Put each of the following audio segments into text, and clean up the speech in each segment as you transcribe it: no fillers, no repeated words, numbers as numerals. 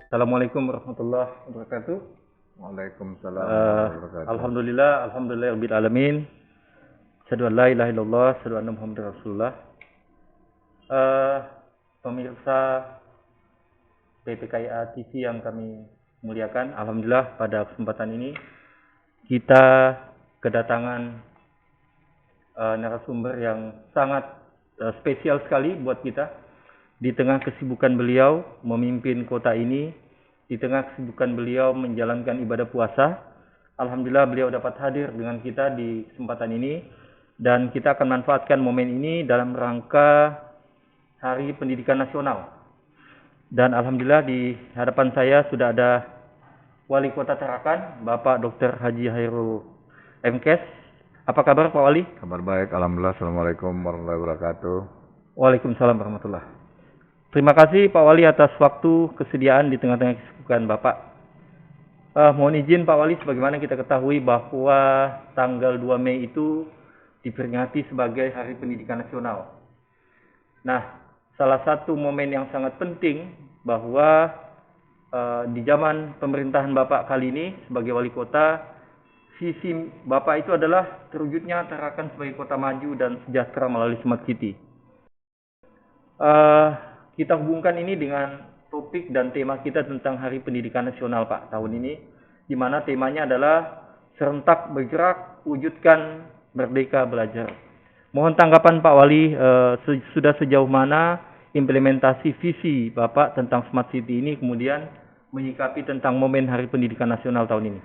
Assalamualaikum warahmatullahi wabarakatuh. Waalaikumsalam warahmatullahi wabarakatuh. Alhamdulillah rabbil alamin. Asyhadu an la ilaha illallah, asyhadu anna Muhammadar Rasulullah. Pemirsa PPKIA TV yang kami muliakan, alhamdulillah pada kesempatan ini kita kedatangan narasumber yang sangat spesial sekali buat kita. Di tengah kesibukan beliau memimpin kota ini, di tengah kesibukan beliau menjalankan ibadah puasa, alhamdulillah beliau dapat hadir dengan kita di kesempatan ini, dan kita akan manfaatkan momen ini dalam rangka Hari Pendidikan Nasional. Dan alhamdulillah di hadapan saya sudah ada Wali Kota Tarakan, Bapak Dr. Haji Hairul MKes. Apa kabar Pak Wali? Kabar baik, alhamdulillah. Assalamualaikum warahmatullahi wabarakatuh. Waalaikumsalam warahmatullahi. Terima kasih Pak Wali atas waktu kesediaan di tengah-tengah kesibukan Bapak. Mohon izin Pak Wali, sebagaimana kita ketahui bahwa tanggal 2 Mei itu diperingati sebagai Hari Pendidikan Nasional. Nah, salah satu momen yang sangat penting bahwa di zaman pemerintahan Bapak kali ini sebagai wali kota, visi Bapak itu adalah terwujudnya Tarakan sebagai kota maju dan sejahtera melalui Smart City. Kita hubungkan ini dengan topik dan tema kita tentang Hari Pendidikan Nasional Pak tahun ini, di mana temanya adalah serentak bergerak wujudkan Merdeka Belajar. Mohon tanggapan Pak Wali, sudah sejauh mana implementasi visi Bapak tentang Smart City ini, kemudian menyikapi tentang momen Hari Pendidikan Nasional tahun ini.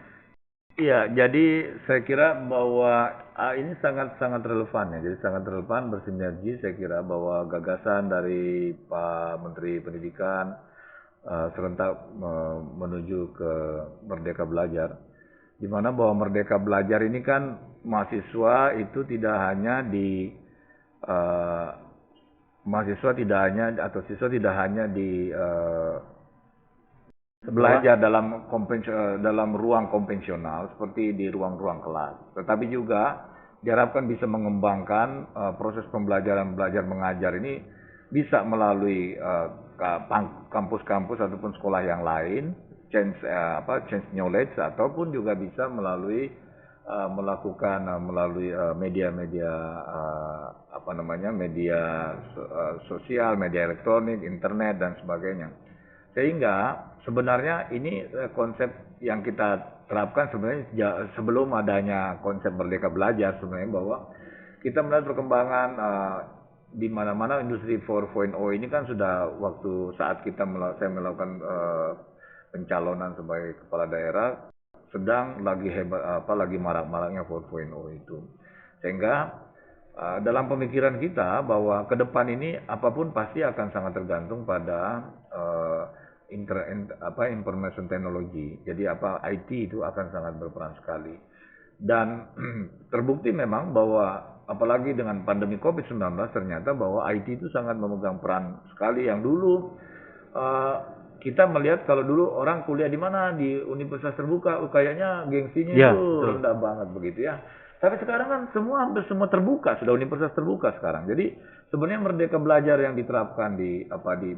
Iya, jadi saya kira bahwa ini sangat-sangat relevan ya. Jadi sangat relevan, bersinergi. Saya kira bahwa gagasan dari Pak Menteri Pendidikan serentak menuju ke Merdeka Belajar, di mana bahwa Merdeka Belajar ini kan mahasiswa itu tidak hanya di mahasiswa tidak hanya atau siswa tidak hanya di belajar dalam ruang konvensional seperti di ruang-ruang kelas, tetapi juga diharapkan bisa mengembangkan proses pembelajaran belajar mengajar ini bisa melalui kampus-kampus ataupun sekolah yang lain, change knowledge, ataupun juga bisa melalui melalui media-media media sosial, media elektronik, internet dan sebagainya. Sehingga sebenarnya ini konsep yang kita terapkan sebenarnya sebelum adanya konsep Merdeka Belajar, sebenarnya bahwa kita melihat perkembangan di mana-mana industri 4.0 ini kan sudah waktu saat saya melakukan pencalonan sebagai kepala daerah sedang lagi marak-maraknya 4.0 itu. Sehingga dalam pemikiran kita bahwa ke depan ini apapun pasti akan sangat tergantung pada information technology. Jadi IT itu akan sangat berperan sekali. Dan terbukti memang bahwa apalagi dengan pandemi COVID-19 ternyata bahwa IT itu sangat memegang peran sekali. Yang dulu kita melihat kalau dulu orang kuliah di mana, di universitas terbuka, kayaknya gengsinya itu rendah banget begitu ya. Tapi sekarang kan hampir semua terbuka, sudah universitas terbuka sekarang. Jadi sebenarnya Merdeka Belajar yang diterapkan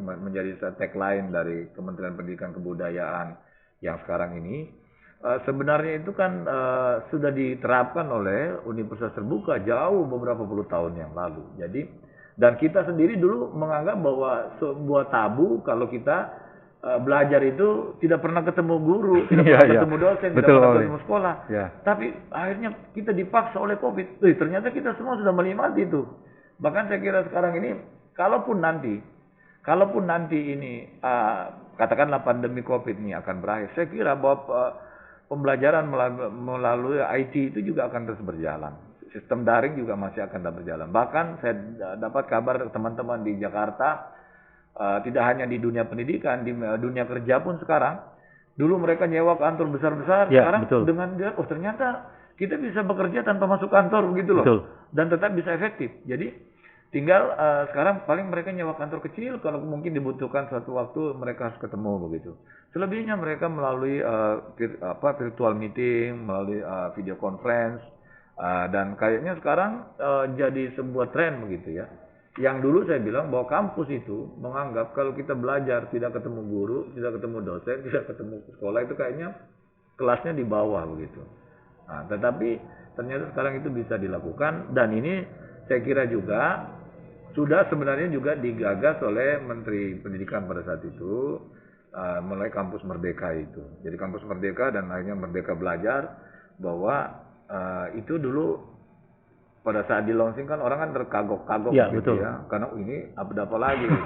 menjadi tagline dari Kementerian Pendidikan Kebudayaan yang sekarang ini sebenarnya itu kan sudah diterapkan oleh universitas terbuka jauh beberapa puluh tahun yang lalu. Jadi dan kita sendiri dulu menganggap bahwa sebuah tabu kalau kita belajar itu tidak pernah ketemu guru, tidak pernah ketemu dosen, tidak pernah ketemu sekolah. Tapi akhirnya kita dipaksa oleh COVID. Ternyata kita semua sudah menikmati itu. Bahkan saya kira sekarang ini, kalaupun nanti ini katakanlah pandemi COVID ini akan berakhir, saya kira bahwa pembelajaran melalui IT itu juga akan terus berjalan. Sistem daring juga masih akan terus berjalan. Bahkan saya dapat kabar teman-teman di Jakarta, tidak hanya di dunia pendidikan, di dunia kerja pun sekarang. Dulu mereka nyewa kantor besar-besar, sekarang dengan dia, ternyata kita bisa bekerja tanpa masuk kantor begitu loh. Dan tetap bisa efektif. Jadi tinggal sekarang paling mereka nyewa kantor kecil, kalau mungkin dibutuhkan suatu waktu mereka harus ketemu begitu. Selebihnya mereka melalui virtual meeting, melalui video conference, dan kayaknya sekarang jadi sebuah tren begitu ya. yang dulu saya bilang bahwa kampus itu menganggap kalau kita belajar tidak ketemu guru, tidak ketemu dosen, tidak ketemu sekolah itu kayaknya kelasnya di bawah begitu. Nah, tetapi ternyata sekarang itu bisa dilakukan dan ini saya kira juga sudah sebenarnya juga digagas oleh Menteri Pendidikan pada saat itu mulai kampus Merdeka itu. Jadi kampus Merdeka dan akhirnya Merdeka Belajar bahwa itu dulu pada saat di launching kan orang kan terkagok-kagok Ya, gitu betul. ya. Karena ini apa lagi gitu.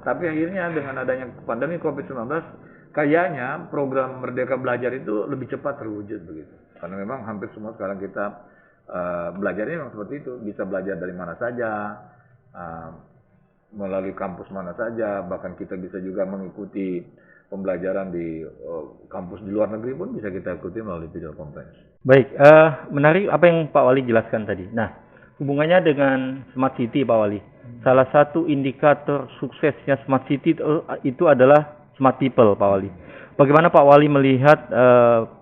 Tapi akhirnya dengan adanya pandemi COVID-19 kayaknya program Merdeka Belajar itu lebih cepat terwujud begitu. Karena memang hampir semua sekarang kita belajarnya memang seperti itu, bisa belajar dari mana saja, melalui kampus mana saja, bahkan kita bisa juga mengikuti pembelajaran di kampus di luar negeri pun bisa kita ikuti melalui video conference. Baik, menarik apa yang Pak Wali jelaskan tadi. Nah, hubungannya dengan Smart City, Pak Wali. Salah satu indikator suksesnya Smart City itu adalah Smart People, Pak Wali. Bagaimana Pak Wali melihat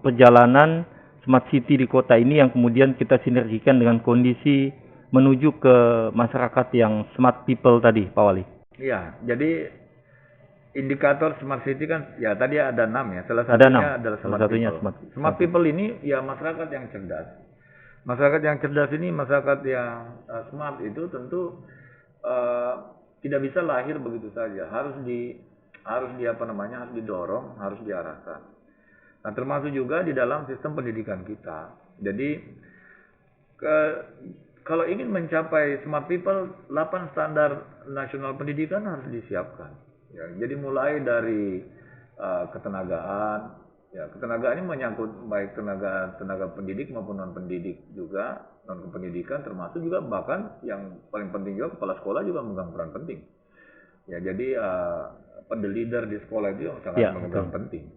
perjalanan Smart City di kota ini yang kemudian kita sinergikan dengan kondisi menuju ke masyarakat yang Smart People tadi, Pak Wali? Iya, jadi indikator Smart City kan ya tadi ada 6 ya. Salah Ada satunya 6. adalah Salah Smart satunya People. Smart. Smart People ini ya masyarakat yang cerdas. Masyarakat yang cerdas ini masyarakat yang smart itu tentu tidak bisa lahir begitu saja. Harus harus didorong, harus diarahkan. Nah, termasuk juga di dalam sistem pendidikan kita. Jadi kalau ingin mencapai Smart People, 8 standar nasional pendidikan harus disiapkan. Ya, jadi mulai dari ketenagaan, ya ketenagaan ini menyangkut baik tenaga pendidik maupun non pendidik juga, non kependidikan termasuk juga bahkan yang paling penting juga kepala sekolah juga memegang peran penting. Ya, jadi the leader di sekolah itu sangat memegang penting.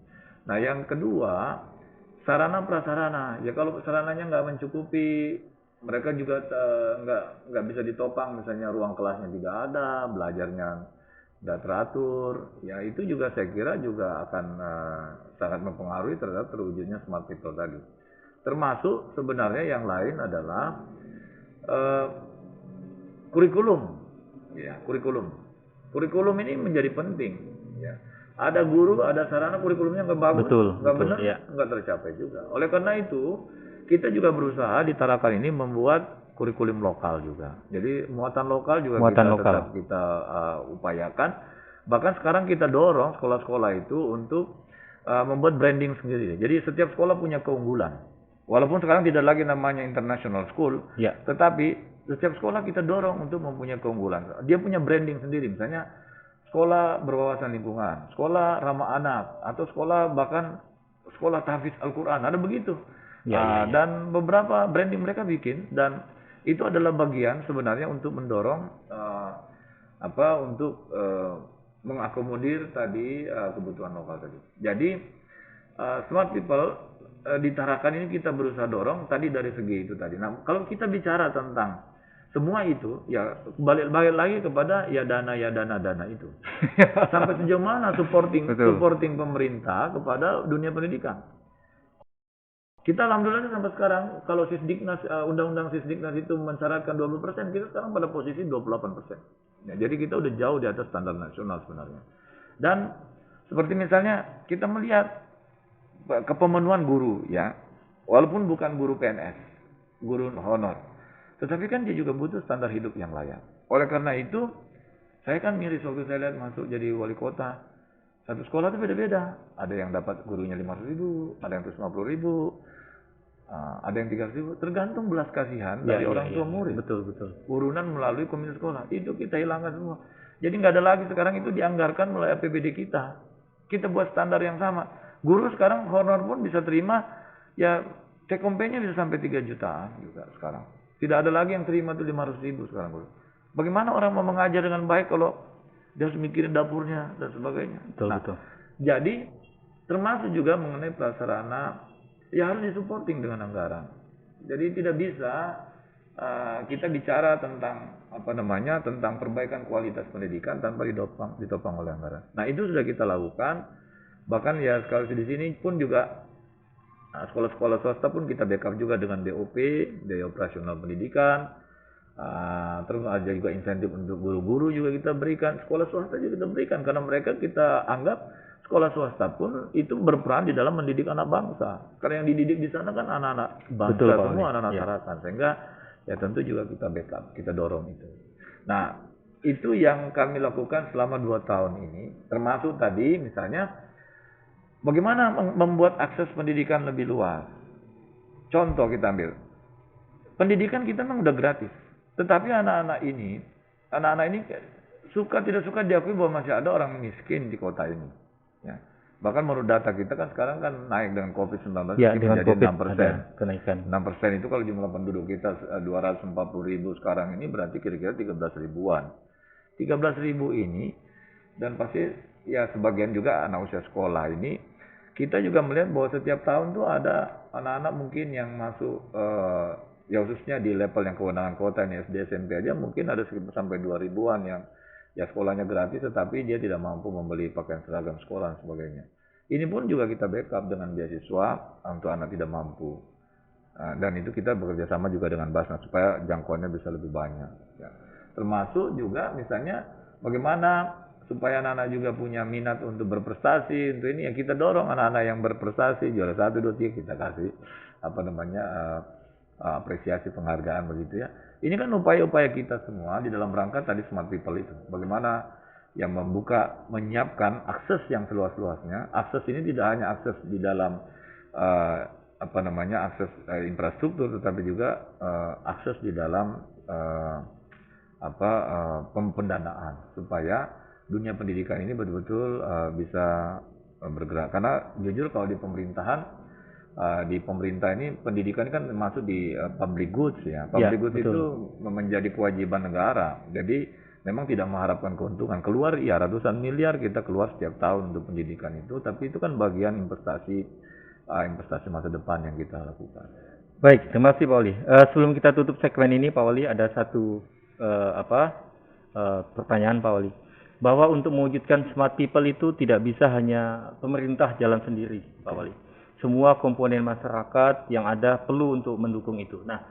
Nah, yang kedua sarana prasarana. Ya kalau sarananya nggak mencukupi, mereka juga nggak bisa ditopang, misalnya ruang kelasnya tidak ada, belajarnya tidak teratur, ya itu juga saya kira juga akan sangat mempengaruhi terhadap terwujudnya Smart People tadi. Termasuk sebenarnya yang lain adalah kurikulum, ya kurikulum. Kurikulum ini menjadi penting. Ya. Ada guru, ada sarana, kurikulumnya nggak bagus, nggak benar, nggak tercapai juga. Oleh karena itu kita juga berusaha di Tarakan ini membuat kurikulum lokal juga. Jadi muatan lokal juga tetap kita upayakan. Bahkan sekarang kita dorong sekolah-sekolah itu untuk membuat branding sendiri. Jadi setiap sekolah punya keunggulan. Walaupun sekarang tidak lagi namanya international school, tetapi setiap sekolah kita dorong untuk mempunyai keunggulan. Dia punya branding sendiri. Misalnya sekolah berwawasan lingkungan, sekolah ramah anak, atau sekolah bahkan sekolah tahfiz Al-Quran. Ada begitu. Dan beberapa branding mereka bikin, dan itu adalah bagian sebenarnya untuk mendorong untuk mengakomodir tadi kebutuhan lokal tadi. Jadi Smart People di Tarakan ini kita berusaha dorong tadi dari segi itu tadi. Nah, kalau kita bicara tentang semua itu ya balik lagi kepada dana itu. Sampai sejauh mana supporting pemerintah kepada dunia pendidikan. Kita alhamdulillah sampai sekarang kalau Sisdiknas undang-undang Sisdiknas itu mensyaratkan 20%, kita sekarang pada posisi 28%. Ya, jadi kita udah jauh di atas standar nasional sebenarnya. Dan seperti misalnya kita melihat kepemenuhan guru ya. Walaupun bukan guru PNS, guru honor. Tetapi kan dia juga butuh standar hidup yang layak. Oleh karena itu, saya kan miris waktu saya lihat masuk jadi wali kota. Satu sekolah itu beda-beda. Ada yang dapat gurunya 500.000, ada yang 150.000, ada yang 300.000. Tergantung belas kasihan dari orang tua murid. Betul. Urunan melalui komite sekolah. Itu kita hilangkan semua. Jadi nggak ada lagi sekarang itu dianggarkan melalui APBD kita. Kita buat standar yang sama. Guru sekarang honor pun bisa terima, ya take home pay-nya bisa sampai 3 jutaan juga sekarang. Tidak ada lagi yang terima itu 500.000 sekarang guru. Bagaimana orang mau mengajar dengan baik kalau dia harus mikirin dapurnya dan sebagainya. Betul. Jadi termasuk juga mengenai prasarana ya harus disupporting dengan anggaran. Jadi tidak bisa kita bicara tentang tentang perbaikan kualitas pendidikan tanpa ditopang oleh anggaran. Nah, itu sudah kita lakukan. Bahkan ya sekali di sini pun juga sekolah-sekolah swasta pun kita backup juga dengan DOP, Daya Operasional Pendidikan. Terus ada juga insentif untuk guru-guru juga kita berikan, sekolah swasta juga kita berikan, karena mereka kita anggap sekolah swasta pun itu berperan di dalam mendidik anak bangsa. Karena yang dididik di sana kan anak-anak bangsa Betul, Pak semua, Wali. anak-anak Ya. masyarakat, sehingga ya tentu juga kita backup, kita dorong itu. Nah, itu yang kami lakukan selama 2 tahun ini, termasuk tadi misalnya bagaimana membuat akses pendidikan lebih luas. Contoh kita ambil, pendidikan kita memang udah gratis. Tetapi anak-anak ini suka tidak suka diakui bahwa masih ada orang miskin di kota ini. Ya. Bahkan menurut data kita kan sekarang kan naik dengan COVID-19 Ya, mungkin dengan menjadi COVID 6%. ada kenaikan. 6% itu kalau jumlah penduduk kita 240.000 sekarang ini berarti kira-kira 13 ribuan. 13 ribu ini, dan pasti ya sebagian juga anak usia sekolah ini, kita juga melihat bahwa setiap tahun tuh ada anak-anak mungkin yang masuk ya khususnya di level yang kewenangan kota ini SD SMP aja mungkin ada sekitar sampai 2 ribuan yang ya sekolahnya gratis tetapi dia tidak mampu membeli pakaian seragam sekolah dan sebagainya. Ini pun juga kita backup dengan beasiswa untuk anak tidak mampu. Dan itu kita bekerja sama juga dengan Basnas supaya jangkauannya bisa lebih banyak. Ya. Termasuk juga misalnya bagaimana supaya anak-anak juga punya minat untuk berprestasi. Untuk ini yang kita dorong anak-anak yang berprestasi juara 1, 2, 3 kita kasih apresiasi penghargaan begitu ya. Ini kan upaya-upaya kita semua di dalam rangka tadi Smart People itu. Bagaimana yang menyiapkan akses yang seluas-luasnya. Akses ini tidak hanya akses di dalam akses infrastruktur, tetapi juga akses di dalam pendanaan supaya dunia pendidikan ini betul-betul bisa bergerak. Karena jujur kalau di pemerintahan di pemerintah ini pendidikan kan masuk di public goods ya. Public goods betul. itu menjadi kewajiban negara. Jadi memang tidak mengharapkan keuntungan. Keluar ya ratusan miliar kita keluar setiap tahun untuk pendidikan itu, tapi itu kan bagian investasi masa depan yang kita lakukan. Baik, terima kasih Pak Wali. Sebelum kita tutup segmen ini Pak Wali, ada satu pertanyaan Pak Wali. Bahwa untuk mewujudkan Smart People itu tidak bisa hanya pemerintah jalan sendiri Pak Wali. Semua komponen masyarakat yang ada perlu untuk mendukung itu. Nah,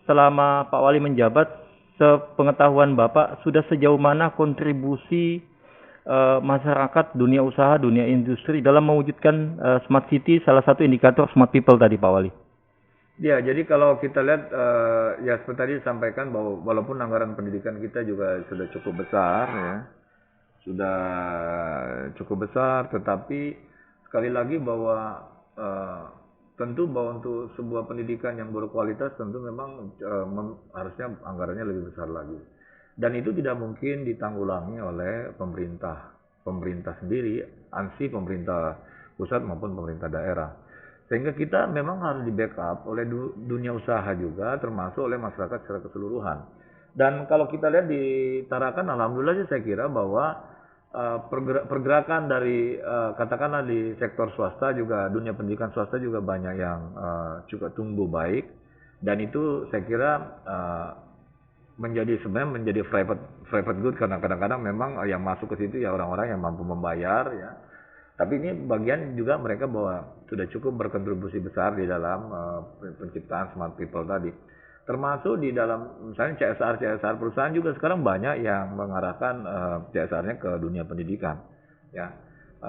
selama Pak Wali menjabat, sepengetahuan Bapak, sudah sejauh mana kontribusi masyarakat, dunia usaha, dunia industri dalam mewujudkan Smart City, salah satu indikator Smart People tadi Pak Wali? Ya, jadi kalau kita lihat, ya seperti tadi disampaikan bahwa walaupun anggaran pendidikan kita juga sudah cukup besar, ya, sudah cukup besar, tetapi sekali lagi bahwa tentu bahwa untuk sebuah pendidikan yang berkualitas tentu memang harusnya anggarannya lebih besar lagi. Dan itu tidak mungkin ditanggulangi oleh pemerintah sendiri, ansih pemerintah pusat maupun pemerintah daerah. Sehingga kita memang harus di backup oleh dunia usaha juga, termasuk oleh masyarakat secara keseluruhan. Dan kalau kita lihat di Tarakan, alhamdulillah saya kira bahwa pergerakan dari katakanlah di sektor swasta juga, dunia pendidikan swasta juga banyak yang juga tumbuh baik, dan itu saya kira sebenarnya menjadi private good, karena kadang-kadang memang yang masuk ke situ ya orang-orang yang mampu membayar ya. Tapi ini bagian juga mereka bahwa sudah cukup berkontribusi besar di dalam penciptaan Smart People tadi. Termasuk di dalam misalnya CSR perusahaan juga sekarang banyak yang mengarahkan CSR-nya ke dunia pendidikan. Ya,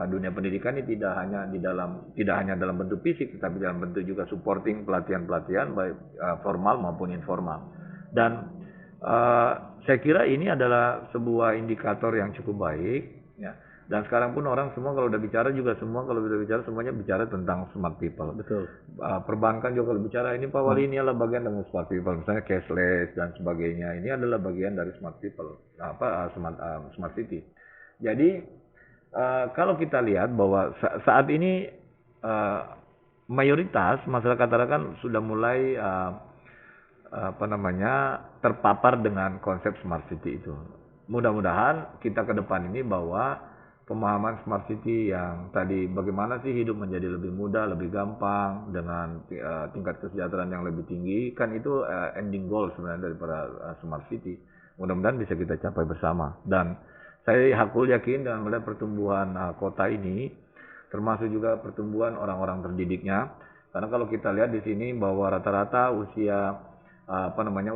dunia pendidikan ini tidak hanya dalam bentuk fisik, tetapi dalam bentuk juga supporting pelatihan-pelatihan baik formal maupun informal. Dan saya kira ini adalah sebuah indikator yang cukup baik. Ya. Dan sekarang pun orang semua kalau udah bicara semuanya bicara tentang Smart People. Betul. Perbankan juga kalau bicara ini Pak Wali, ini adalah bagian dari Smart People, misalnya cashless dan sebagainya. Ini adalah bagian dari Smart People, Smart City. Jadi kalau kita lihat bahwa saat ini mayoritas masyarakat Tarakan sudah mulai terpapar dengan konsep Smart City itu. Mudah-mudahan kita ke depan ini bahwa pemahaman Smart City yang tadi bagaimana sih hidup menjadi lebih mudah, lebih gampang dengan tingkat kesejahteraan yang lebih tinggi, kan itu ending goal sebenarnya daripada Smart City. Mudah-mudahan bisa kita capai bersama. Dan saya hakul yakin dengan melihat pertumbuhan kota ini, termasuk juga pertumbuhan orang-orang terdidiknya. Karena kalau kita lihat di sini bahwa rata-rata usia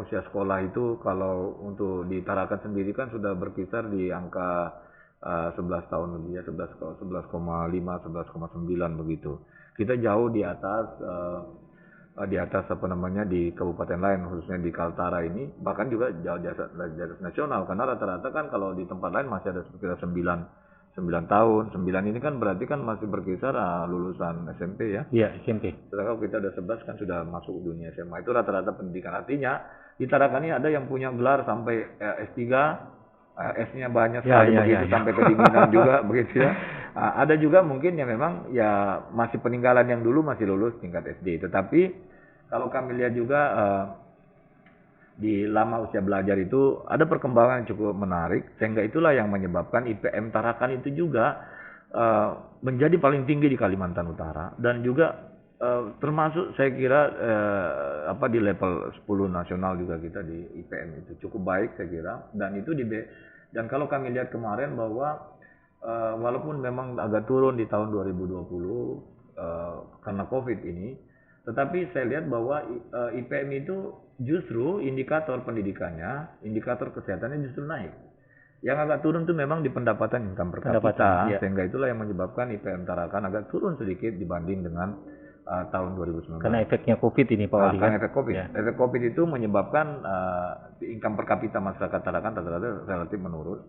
usia sekolah itu kalau untuk di Tarakan sendiri kan sudah berkisar di angka 11 tahun lebih ya, 11,5, 11,9 begitu. Kita jauh di atas di kabupaten lain, khususnya di Kaltara ini, bahkan juga jauh di atas nasional, karena rata-rata kan kalau di tempat lain masih ada sekitar 9 tahun. 9 ini kan berarti kan masih berkisar lulusan SMP ya. Iya, SMP. Sedangkan kita udah 11 kan sudah masuk dunia SMA. Itu rata-rata pendidikan. Artinya di Tarakan ini ada yang punya gelar sampai S3, S-nya banyak sekali begitu sampai kedinginan juga begitu ya. Ada juga mungkin yang memang ya masih peninggalan yang dulu masih lulus tingkat SD. Tetapi kalau kami lihat juga di lama usia belajar itu ada perkembangan yang cukup menarik, sehingga itulah yang menyebabkan IPM Tarakan itu juga menjadi paling tinggi di Kalimantan Utara, dan juga termasuk saya kira di level 10 nasional juga kita di IPM itu cukup baik saya kira. Dan kalau kami lihat kemarin bahwa walaupun memang agak turun di tahun 2020 karena COVID ini, tetapi saya lihat bahwa IPM itu justru indikator pendidikannya, indikator kesehatannya justru naik. Yang agak turun itu memang di pendapatan income per kapita, sehingga itulah yang menyebabkan IPM Tarakan agak turun sedikit dibanding dengan tahun 2019. Karena efeknya COVID ini Pak Wali. Karena efek COVID. Ya. Efek COVID itu menyebabkan income per kapita masyarakat Tarakan rata-rata relatif menurun.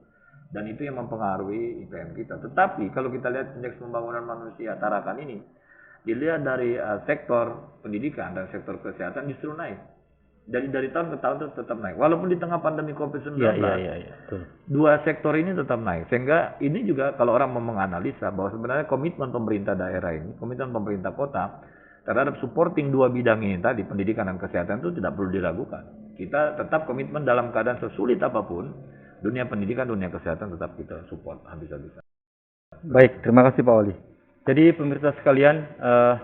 Dan itu yang mempengaruhi IPM kita. Tetapi kalau kita lihat indeks pembangunan manusia Tarakan ini, dilihat dari sektor pendidikan dan sektor kesehatan justru naik. Dari tahun ke tahun itu tetap naik. Walaupun di tengah pandemi COVID-19, dua sektor ini tetap naik. Sehingga ini juga kalau orang mau menganalisa bahwa sebenarnya komitmen pemerintah daerah ini, komitmen pemerintah kota terhadap supporting dua bidang ini tadi, pendidikan dan kesehatan, itu tidak perlu diragukan. Kita tetap komitmen dalam keadaan sesulit apapun, dunia pendidikan, dunia kesehatan tetap kita support habis-habisan. Baik, terima kasih Pak Wali. Jadi pemirsa sekalian,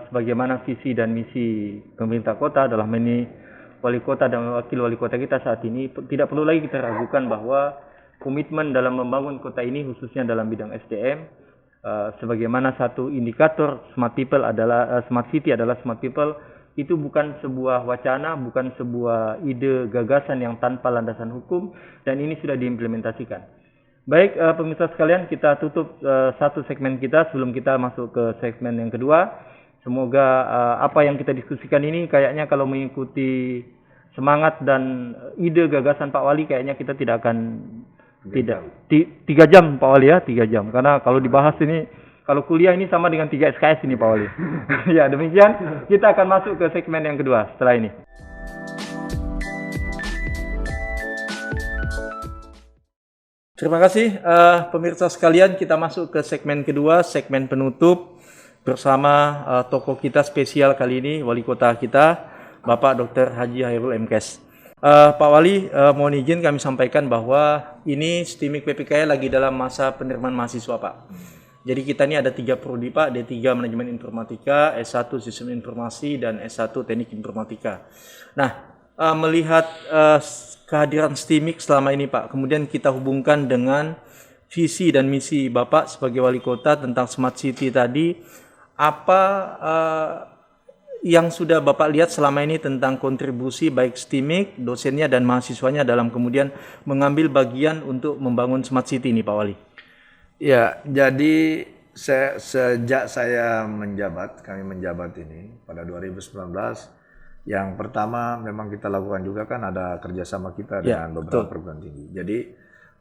sebagaimana visi dan misi pemerintah kota dalam ini wali kota dan wakil wali kota kita saat ini, tidak perlu lagi kita ragukan bahwa komitmen dalam membangun kota ini khususnya dalam bidang SDM, sebagaimana satu indikator smart people adalah smart city adalah smart people, itu bukan sebuah wacana, bukan sebuah ide gagasan yang tanpa landasan hukum, dan ini sudah diimplementasikan. Baik pemirsa sekalian, kita tutup satu segmen kita sebelum kita masuk ke segmen yang kedua. Semoga apa yang kita diskusikan ini kayaknya kalau mengikuti semangat dan ide gagasan Pak Wali, kayaknya kita tidak akan 3 jam Pak Wali ya, 3 jam. Karena kalau dibahas ini, kalau kuliah ini sama dengan 3 SKS ini Pak Wali. Ya demikian, kita akan masuk ke segmen yang kedua setelah ini. Terima kasih pemirsa sekalian, kita masuk ke segmen kedua, segmen penutup bersama tokoh kita spesial kali ini, wali kota kita, Bapak Dr. Haji Hairul MKes. Pak Wali, mohon izin kami sampaikan bahwa ini STIMIK PPKI lagi dalam masa penerimaan mahasiswa Pak. Jadi kita ini ada 3 prodi Pak, D3 Manajemen Informatika, S1 Sistem Informasi, dan S1 Teknik Informatika. Nah, melihat kehadiran STIMIK selama ini Pak, kemudian kita hubungkan dengan visi dan misi Bapak sebagai wali kota tentang Smart City tadi, apa yang sudah Bapak lihat selama ini tentang kontribusi baik STIMIK, dosennya dan mahasiswanya dalam kemudian mengambil bagian untuk membangun Smart City ini Pak Wali? Ya, jadi sejak kami menjabat ini pada 2019, yang pertama memang kita lakukan juga kan ada kerjasama kita dengan beberapa perguruan tinggi. Jadi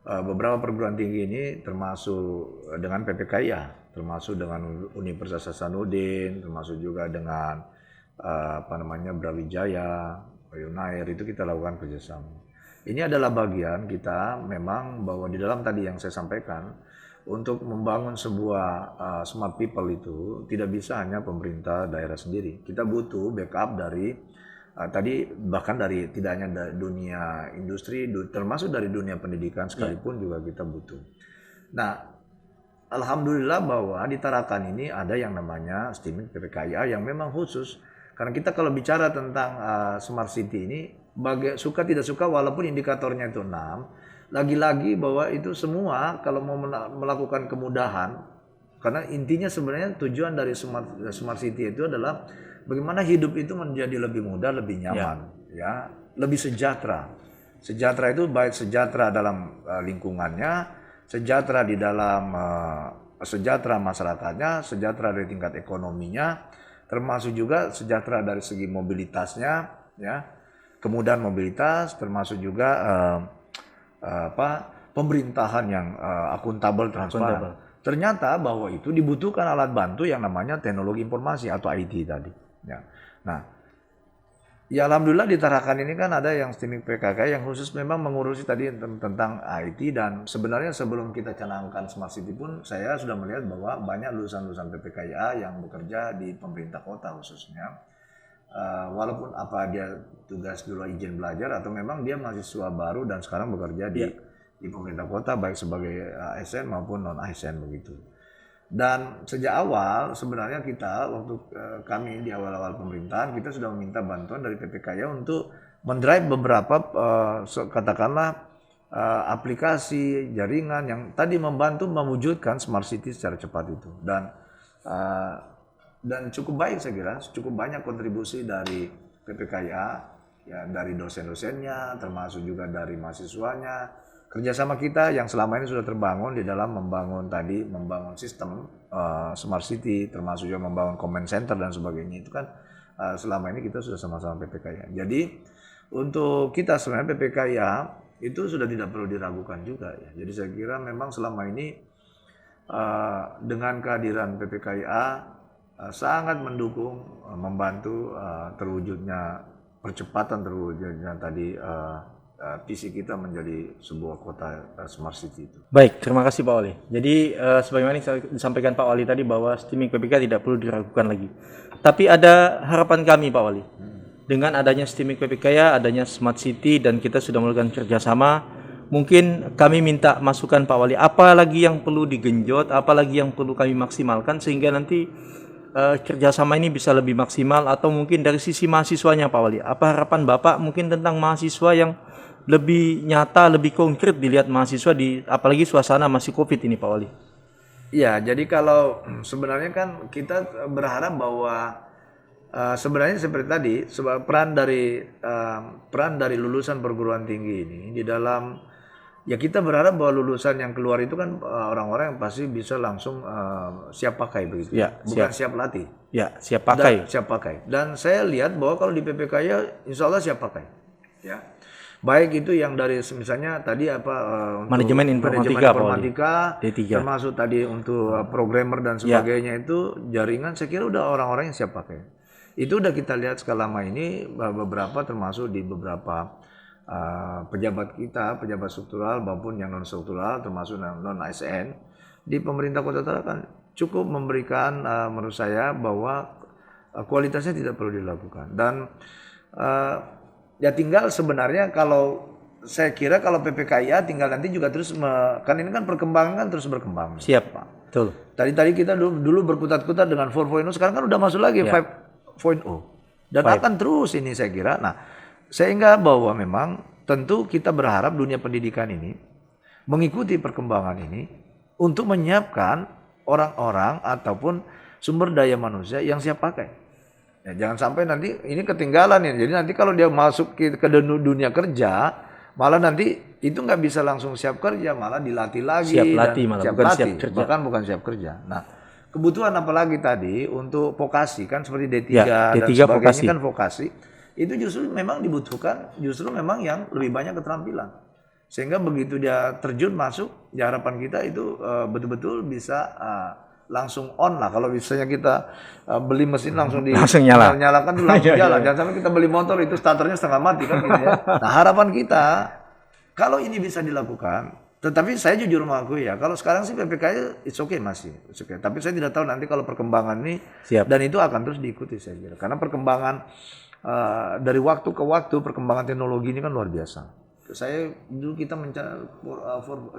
beberapa perguruan tinggi ini termasuk dengan PPKIA, termasuk dengan Universitas Hasanuddin, termasuk juga dengan Brawijaya, Unair, itu kita lakukan kerjasama. Ini adalah bagian kita memang bahwa di dalam tadi yang saya sampaikan, untuk membangun sebuah smart people itu tidak bisa hanya pemerintah daerah sendiri. Kita butuh backup dari bahkan dari tidak hanya dari dunia industri, termasuk dari dunia pendidikan sekalipun juga kita butuh. Nah, alhamdulillah bahwa di Tarakan ini ada yang namanya STIMIK PPKIA yang memang khusus. Karena kita kalau bicara tentang Smart City ini, suka tidak suka walaupun indikatornya itu 6, lagi-lagi bahwa itu semua kalau mau melakukan kemudahan, karena intinya sebenarnya tujuan dari Smart City itu adalah bagaimana hidup itu menjadi lebih mudah, lebih nyaman. ya, lebih sejahtera. Sejahtera itu baik sejahtera dalam lingkungannya, sejahtera di dalam sejahtera masyarakatnya, sejahtera dari tingkat ekonominya, termasuk juga sejahtera dari segi mobilitasnya, ya, kemudahan mobilitas, termasuk juga pemerintahan yang akuntabel, transparan. Ternyata bahwa itu dibutuhkan alat bantu yang namanya teknologi informasi atau IT tadi. Ya. Nah, ya alhamdulillah di Tarakan ini kan ada yang STIMIK PKK yang khusus memang mengurusi tadi tentang IT, dan sebenarnya sebelum kita canangkan Smart City pun saya sudah melihat bahwa banyak lulusan-lulusan PPKIA yang bekerja di pemerintah kota khususnya. Walaupun apa dia tugas dulu izin belajar atau memang dia mahasiswa baru dan sekarang bekerja di pemerintah kota baik sebagai ASN maupun non ASN begitu. Dan sejak awal sebenarnya kita waktu kami di awal-awal pemerintahan kita sudah meminta bantuan dari PPKIA untuk mendrive beberapa katakanlah aplikasi jaringan yang tadi membantu mewujudkan Smart City secara cepat itu, dan cukup baik saya kira, cukup banyak kontribusi dari PPKIA, ya, dari dosen-dosennya termasuk juga dari mahasiswanya. Kerjasama kita yang selama ini sudah terbangun di dalam membangun sistem Smart City, termasuk juga membangun comment center dan sebagainya, itu kan selama ini kita sudah sama-sama PPKIA. Jadi untuk kita sebenarnya PPKIA itu sudah tidak perlu diragukan juga ya. Jadi saya kira memang selama ini dengan kehadiran PPKIA sangat mendukung, membantu percepatan terwujudnya tadi visi kita menjadi sebuah kota Smart City itu. Baik, terima kasih Pak Wali. Jadi sebagaimana yang disampaikan Pak Wali tadi bahwa STIMIK PPK tidak perlu diragukan lagi. Tapi ada harapan kami Pak Wali. Dengan adanya STIMIK PPK, adanya Smart City dan kita sudah melakukan kerjasama, mungkin kami minta masukan Pak Wali. Apa lagi yang perlu digenjot, apa lagi yang perlu kami maksimalkan sehingga nanti kerjasama ini bisa lebih maksimal, atau mungkin dari sisi mahasiswanya Pak Wali. Apa harapan Bapak mungkin tentang mahasiswa yang lebih nyata, lebih konkret dilihat mahasiswa apalagi suasana masih COVID ini Pak Wali? Ya, jadi kalau sebenarnya kan kita berharap bahwa sebenarnya seperti tadi peran dari lulusan perguruan tinggi ini di dalam, ya kita berharap bahwa lulusan yang keluar itu kan orang-orang yang pasti bisa langsung siap pakai begitu, ya, bukan siap latih. Ya, siap pakai. Siap pakai. Dan saya lihat bahwa kalau di PPKIA insya Allah siap pakai. Ya. Baik itu yang dari misalnya tadi manajemen informatika, D3. termasuk tadi untuk programmer dan sebagainya, itu jaringan saya kira udah orang-orang yang siap pakai. Itu udah kita lihat selama ini beberapa termasuk di beberapa pejabat kita, pejabat struktural maupun yang non struktural termasuk non ASN di pemerintah Kota Tarakan cukup memberikan menurut saya bahwa kualitasnya tidak perlu dilakukan. Dan ya tinggal sebenarnya kalau saya kira kalau PPKIA tinggal nanti juga terus kan ini kan perkembangan kan terus berkembang. Siap Pak. Betul. Tadi kita dulu berkutat-kutat dengan 4.0, sekarang kan udah masuk lagi 5.0 dan akan terus ini saya kira. Nah, sehingga bahwa memang tentu kita berharap dunia pendidikan ini mengikuti perkembangan ini untuk menyiapkan orang-orang ataupun sumber daya manusia yang siap pakai. Ya, jangan sampai nanti ini ketinggalan ya. Jadi nanti kalau dia masuk ke dunia kerja, malah nanti itu nggak bisa langsung siap kerja, malah dilatih lagi. Siap latih malah, bukan siap kerja. Bahkan bukan siap kerja. Nah, kebutuhan apalagi tadi untuk vokasi kan seperti D3, D3 dan sebagainya vokasi. Kan vokasi. Itu justru memang dibutuhkan, justru memang yang lebih banyak keterampilan. Sehingga begitu dia terjun masuk, ya harapan kita itu betul-betul bisa langsung on lah. Kalau misalnya kita beli mesin langsung nyalakan dulu langsung jalan. Jangan sampai kita beli motor itu starternya setengah mati kan gitu ya. Nah, harapan kita kalau ini bisa dilakukan, tetapi saya jujur mengakui ya, kalau sekarang sih PPKIA it's okay masih. It's okay. Tapi saya tidak tahu nanti kalau perkembangan ini dan itu akan terus diikuti saya kira. Karena perkembangan dari waktu ke waktu perkembangan teknologi ini kan luar biasa. Saya dulu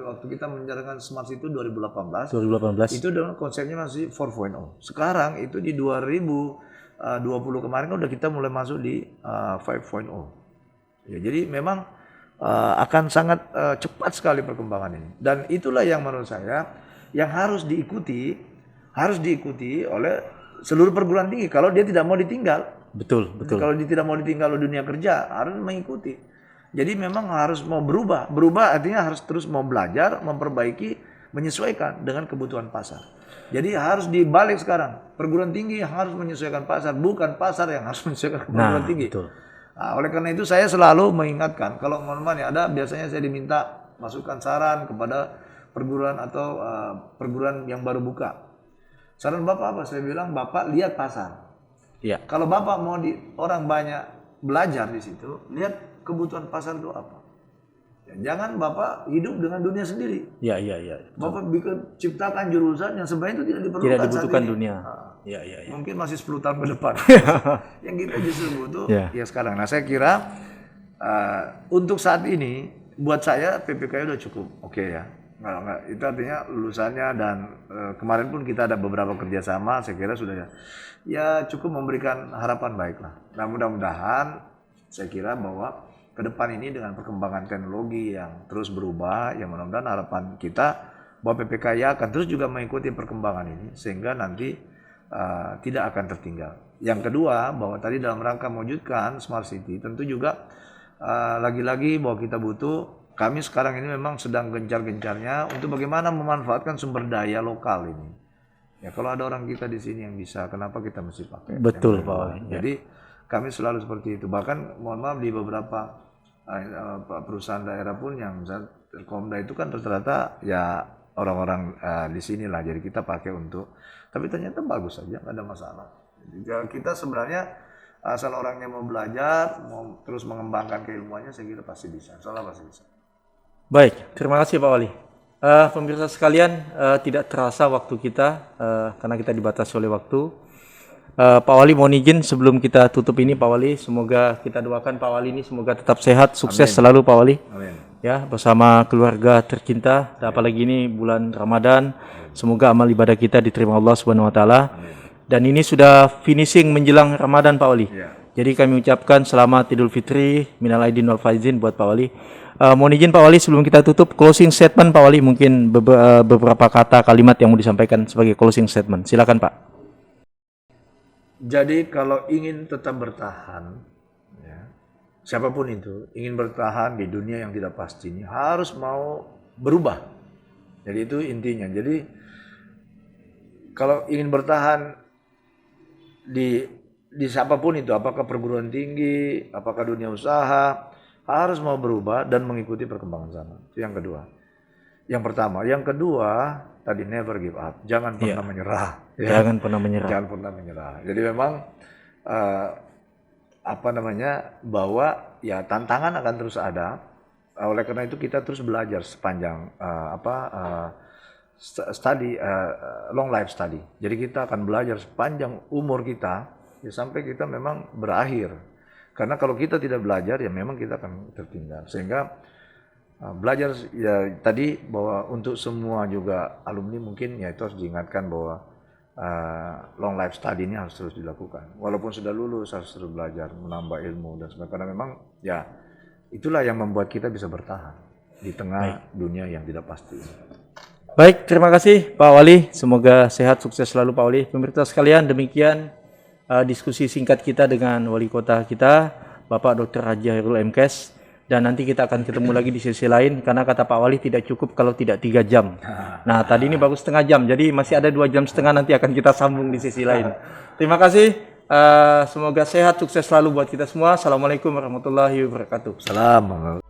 waktu kita menjalankan Smart City 2018 itu dengan konsepnya masih 4.0. Sekarang itu di 2020 kemarin kan udah kita mulai masuk di 5.0. Ya, jadi memang akan sangat cepat sekali perkembangan ini. Dan itulah yang menurut saya yang harus diikuti oleh seluruh perguruan tinggi kalau dia tidak mau ditinggal. betul. Kalau dia tidak mau ditinggal di dunia kerja, harus mengikuti. Jadi memang harus mau berubah. Berubah artinya harus terus mau belajar, memperbaiki, menyesuaikan dengan kebutuhan pasar. Jadi harus dibalik sekarang. Perguruan tinggi harus menyesuaikan pasar, bukan pasar yang harus menyesuaikan perguruan tinggi. Betul. Nah, oleh karena itu saya selalu mengingatkan, kalau teman-teman ya ada, biasanya saya diminta masukan saran kepada perguruan atau perguruan yang baru buka. Saran Bapak apa? Saya bilang, Bapak lihat pasar. Iya. Kalau Bapak mau orang banyak belajar di situ, lihat kebutuhan pasar itu apa. Ya, jangan Bapak hidup dengan dunia sendiri. Iya. Bapak ciptakan jurusan yang sebenarnya itu tidak diperlukan. Tidak dibutuhkan saat ini. dunia. Nah, Iya. mungkin masih 10 tahun ke depan. Yang kita justru butuh ya sekarang. Nah, saya kira untuk saat ini buat saya PPKI udah cukup oke ya. Nggak, itu artinya lulusannya dan kemarin pun kita ada beberapa kerjasama, saya kira sudah ya cukup memberikan harapan baik lah. Nah, mudah-mudahan saya kira bahwa ke depan ini dengan perkembangan teknologi yang terus berubah, yang mudah-mudahan harapan kita bahwa PPKI akan terus juga mengikuti perkembangan ini sehingga nanti tidak akan tertinggal. Yang kedua, bahwa tadi dalam rangka mewujudkan Smart City tentu juga lagi-lagi bahwa kita butuh, kami sekarang ini memang sedang gencar-gencarnya untuk bagaimana memanfaatkan sumber daya lokal ini. Ya, kalau ada orang kita di sini yang bisa, kenapa kita mesti pakai? Betul, Pak Wali. Jadi kami selalu seperti itu. Bahkan mohon maaf di beberapa perusahaan daerah pun yang misalnya Telkomda itu kan rata-rata ya orang-orang di sini lah. Jadi kita pakai untuk, tapi ternyata bagus saja, nggak ada masalah. Jadi, kita sebenarnya asal orangnya mau belajar, mau terus mengembangkan keilmuannya, saya kira pasti bisa. Soalnya pasti bisa. Baik, terima kasih Pak Wali. Pemirsa sekalian, tidak terasa waktu kita karena kita dibatasi oleh waktu. Pak Wali mohon izin sebelum kita tutup ini Pak Wali, semoga kita doakan Pak Wali ini semoga tetap sehat, sukses selalu Pak Wali. Amin. Ya, bersama keluarga tercinta, dan apalagi ini bulan Ramadan, semoga amal ibadah kita diterima Allah Subhanahu wa taala. Dan ini sudah finishing menjelang Ramadan Pak Wali. Ya. Jadi kami ucapkan selamat Idul Fitri, minal aidin wal faizin buat Pak Wali. Mohon izin Pak Wali sebelum kita tutup, closing statement Pak Wali, mungkin beberapa kata kalimat yang mau disampaikan sebagai closing statement. Silakan Pak. Jadi kalau ingin tetap bertahan, ya, siapapun itu ingin bertahan di dunia yang tidak pasti ini harus mau berubah. Jadi itu intinya. Jadi kalau ingin bertahan di siapapun itu, apakah perguruan tinggi, apakah dunia usaha, harus mau berubah dan mengikuti perkembangan zaman. Itu yang kedua. Yang pertama. Yang kedua, tadi never give up. Jangan pernah menyerah. Ya. Jangan pernah menyerah. Jangan pernah menyerah. Jadi memang bahwa ya tantangan akan terus ada. Oleh karena itu kita terus belajar sepanjang long life study. Jadi kita akan belajar sepanjang umur kita ya, sampai kita memang berakhir. Karena kalau kita tidak belajar ya memang kita akan tertinggal. Sehingga belajar ya tadi bahwa untuk semua juga alumni mungkin ya itu harus diingatkan bahwa long life study ini harus terus dilakukan. Walaupun sudah lulus harus terus belajar, menambah ilmu dan sebagainya. Karena memang ya itulah yang membuat kita bisa bertahan di tengah dunia yang tidak pasti. Baik, terima kasih Pak Wali. Semoga sehat, sukses selalu Pak Wali. Pemirsa sekalian, demikian diskusi singkat kita dengan wali kota kita, Bapak Dr. Haji Hairul M.Kes. Dan nanti kita akan ketemu lagi di sesi lain, karena kata Pak Wali tidak cukup kalau tidak 3 jam. Nah, tadi ini baru setengah jam, jadi masih ada 2 jam setengah, nanti akan kita sambung di sesi lain. Terima kasih, semoga sehat, sukses selalu buat kita semua. Assalamualaikum warahmatullahi wabarakatuh. Salam.